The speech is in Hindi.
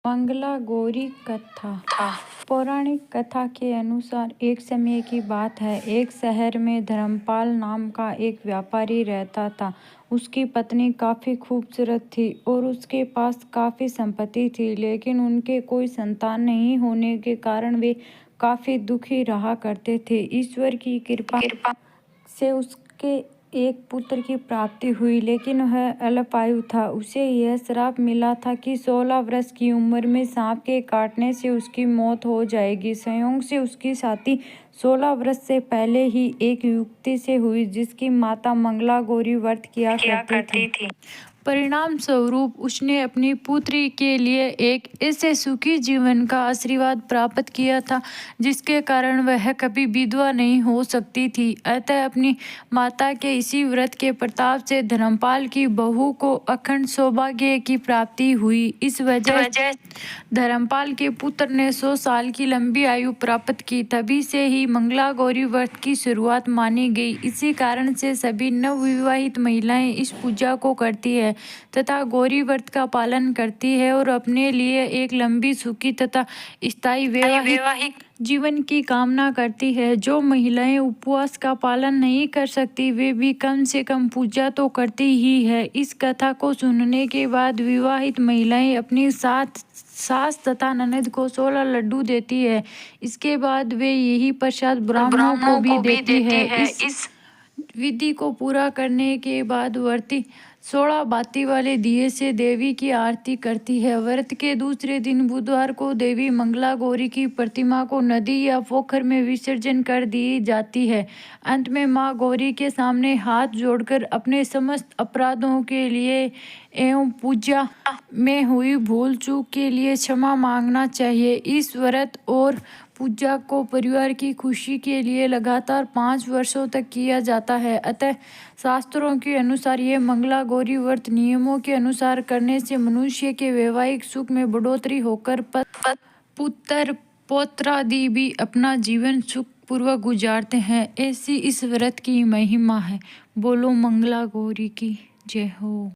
मंगला गौरी कथा। पौराणिक कथा के अनुसार एक समय की बात है। एक शहर में धर्मपाल नाम का एक व्यापारी रहता था। उसकी पत्नी काफी खूबसूरत थी और उसके पास काफी संपत्ति थी, लेकिन उनके कोई संतान नहीं होने के कारण वे काफी दुखी रहा करते थे। ईश्वर की कृपा से उसके एक पुत्र की प्राप्ति हुई, लेकिन वह अल्पायु था। उसे यह श्राप मिला था कि 16 वर्ष की उम्र में सांप के काटने से उसकी मौत हो जाएगी। संयोग से उसकी शादी 16 वर्ष से पहले ही एक युवती से हुई, जिसकी माता मंगला गौरी व्रत किया करती थी। परिणाम स्वरूप उसने अपनी पुत्री के लिए एक ऐसे सुखी जीवन का आशीर्वाद प्राप्त किया था, जिसके कारण वह कभी विधवा नहीं हो सकती थी। अतः अपनी माता के इसी व्रत के प्रताप से धर्मपाल की बहू को अखंड सौभाग्य की प्राप्ति हुई। इस वजह धर्मपाल के पुत्र ने 100 साल की लंबी आयु प्राप्त की। तभी से ही मंगला गौरी व्रत की शुरुआत मानी गई। इसी कारण से सभी नवविवाहित महिलाएं इस पूजा को करती है तथा गौरी व्रत का पालन करती है और अपने लिए एक लंबी, सुखी तथा स्थायी वैवाहिक जीवन की कामना करती है। जो महिलाएं उपवास का पालन नहीं कर सकती, वे भी कम से कम पूजा तो करती ही है। इस कथा को सुनने के बाद विवाहित महिलाएं अपनी सास तथा ननद को 16 लड्डू देती है। इसके बाद वे यही प्रसाद ब्राह्मणों को भी देती है। इस विधि को पूरा करने के बाद व्रती 16 बाती वाले दिए से देवी की आरती करती है। व्रत के दूसरे दिन बुधवार को देवी मंगला गौरी की प्रतिमा को नदी या पोखर में विसर्जन कर दी जाती है। अंत में मां गौरी के सामने हाथ जोड़कर अपने समस्त अपराधों के लिए एवं पूजा में हुई भूल चूक के लिए क्षमा मांगना चाहिए। इस व्रत और पूजा को परिवार की खुशी के लिए लगातार 5 वर्षों तक किया जाता है। अतः शास्त्रों के अनुसार यह मंगला गौरी व्रत नियमों के अनुसार करने से मनुष्य के वैवाहिक सुख में बढ़ोतरी होकर पुत्र पौत्रादि भी अपना जीवन सुख पूर्वक गुजारते हैं। ऐसी इस व्रत की महिमा है। बोलो मंगला गौरी की जय हो।